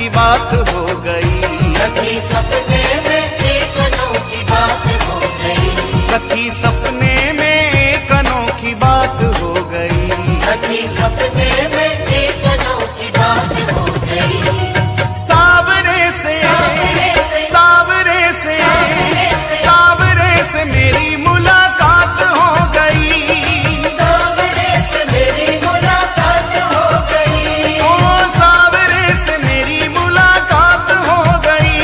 की बात हो गई। सखी सपने में एक अनोखी बात हो गई। सखी सपने में एक अनोखी बात हो गई। सखी सपने में एक अनोखी बात हो गई। सावरे से सावरे से सावरे से मेरी मुलाकात हो गई। सावरे से मेरी मुलाकात हो गई। ओ सावरे से मेरी मुलाकात हो गई।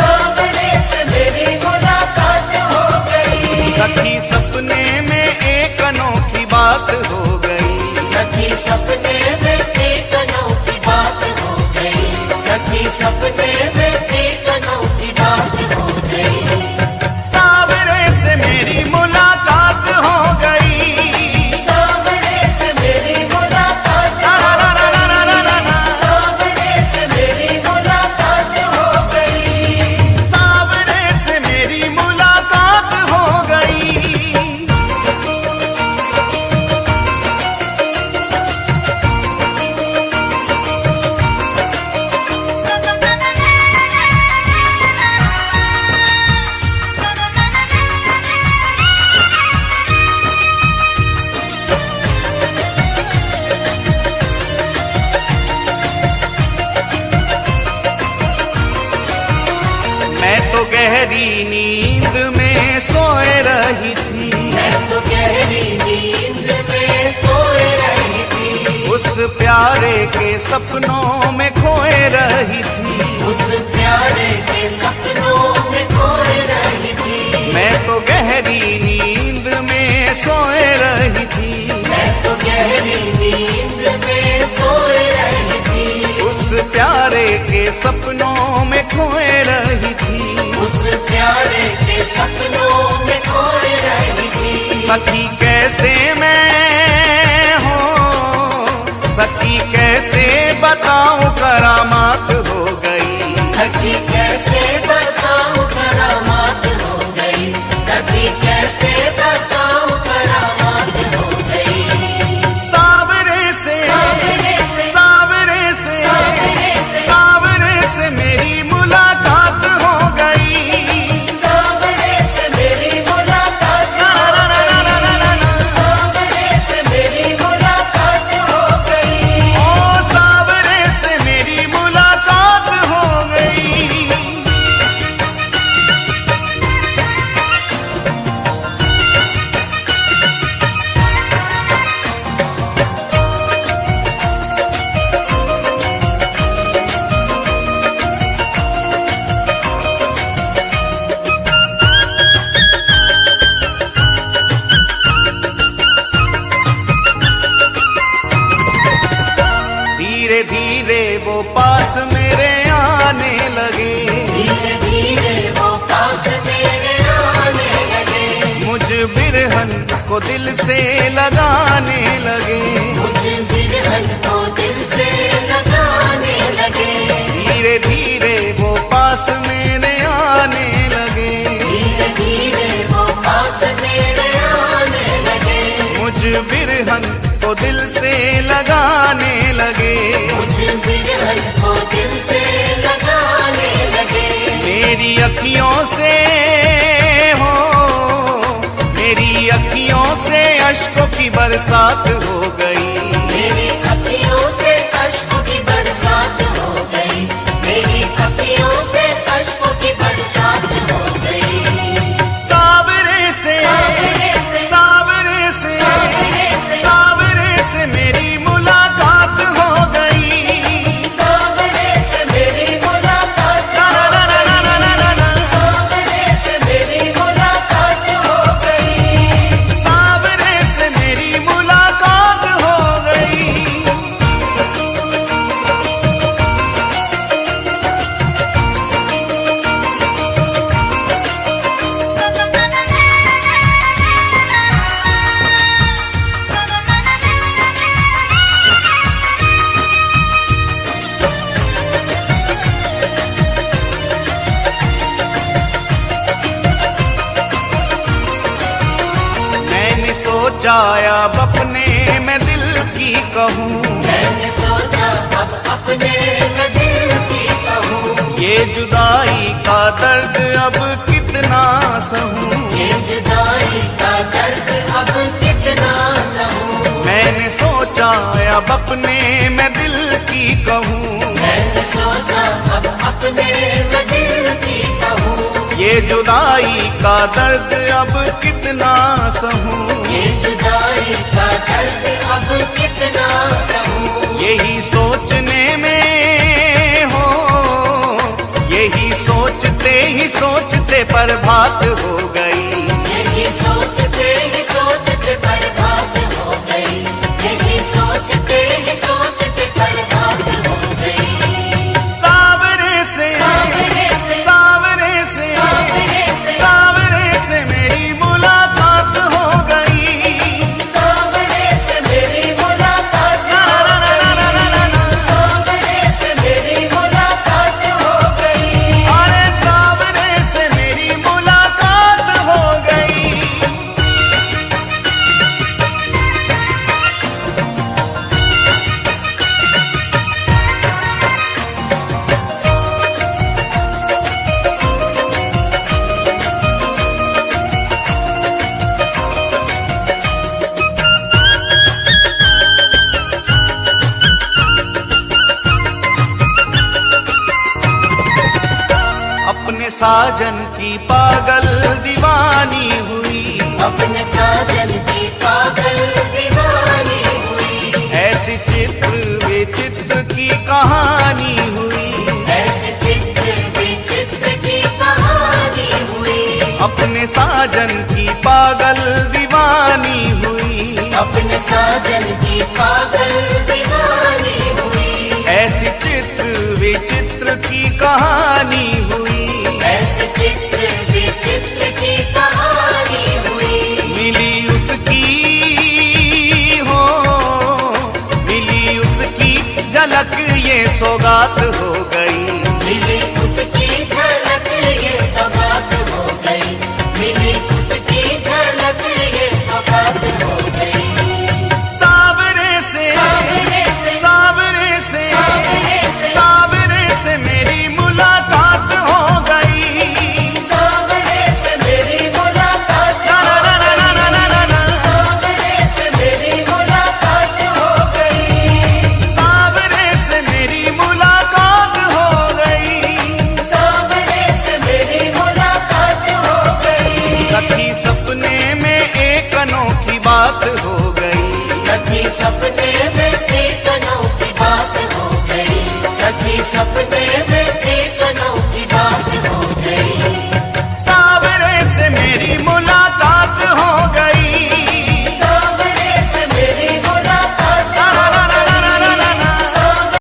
सावरे से मेरी मुलाकात हो गई। सखी सपने में एक अनोखी बात हो गई। सखी सपने में एक अनोखी बात हो गई। सखी सपने में एक अनोखी बात हो गई। सावरे से मेरी मुलाकात हो गई। सावरे से मेरी मुलाकात ला ला ला ला ला ला ला ला। सावरे से मेरी मुलाकात हो गई। सावरे से मेरी मुलाकात हो गई। मैं तो गहरी नींद में सोए रही थी। मैं तो गहरी नींद में सोए रही थी। उस प्यारे के सपनों में खोए रही थी। उस प्यारे के सपनों में खोए रही थी। मैं तो गहरी नींद में सोए रही थी। मैं तो गहरी नींद में सोए रही थी। उस प्यारे के सपनों में खोए रही थी। उस प्यारे के सपनों में खोए रही थी। सखी कैसे मैं हो, सखी कैसे बताऊं करामात हो गई। सखी कैसे बताऊं करामात हो गई। सखी कैसे बताऊं करामात हो गई। सावरे से सावरे से सावरे से सावरे से मेरी मुलाकात हो गई। सावरे से मेरी मुलाकात ला ला ला ला ला ला ला ला। सावरे से मेरी मुलाकात हो गई। ओ सावरे से मेरी मुलाकात हो गई। धीरे धीरे वो पास मेरे आने लगे। धीरे धीरे वो पास मेरे आने लगे। मुझ बिरहन को दिल से लगाने लगे। मुझे बिरहन को दिल से लगाने लगे। धीरे धीरे वो पास मेरे आने लगे। धीरे धीरे वो पास मेरे आने लगे। मुझ बिरहन को दिल से लगाने लगे। मुझे बिरहन को दिल से लगाने लगे। मेरी अखियों से हो, मेरी अखियों से अश्कों की बरसात हो गई। मेरी अखियों से अश्कों की बरसात हो गई। मेरी अखियों से अश्कों की बरसात हो गई। सावरे से सावरे से सावरे से सावरे से मेरी मुलाकात हो गई। सावरे से मेरी मुलाकात ला ला ला ला ला ला ला ला। सावरे से मेरी मुलाकात हो गई। सावरे से मेरी मुलाकात हो गई। मैंने सोचा अब अपने मैं दिल की कहूँ। मैंने सोचा अब अपने मैं दिल की ये जुदाई का दर्द अब कितना सहूं, ये जुदाई का दर्द अब कितना सहूं। मैंने सोचा अब अपने मैं दिल की कहूँ, मैंने सोचा अब अपने मैं दिल की कहूँ। ये जुदाई का दर्द अब कितना सहूं, ये जुदाई का दर्द अब कितना सहूं। यही सोचने में हो, यही सोचते ही सोचते बर्बाद हो गई, यही सोचते ही सोचते बर्बाद हो गई, यही सोचते ही सोचते बर्बाद हो गई। सावरे से सावरे से सावरे से सावरे से सावरे से मेरी मुलाकात हो गई, सावरे से मेरी मुलाकात हो गई, सावरे से मेरी मुलाकात हो गई। अरे सावरे से मेरी मुलाकात हो गई। अपने साजन की पागल दीवानी हुई, अपने साजन की पागल दीवानी हुई, ऐसी चित्र विचित्र की कहानी हुई, ऐसे चित्र विचित्र की कहानी हुई। अपने साजन की पागल दीवानी हुई, अपने साजन की पागल दीवानी हुई, ऐसी चित्र विचित्र की कहानी हुई, ऐसे चित्र विचित्र की कहानी हुई। मिली उसकी हो, मिली उसकी झलक ये सौगात हो गई,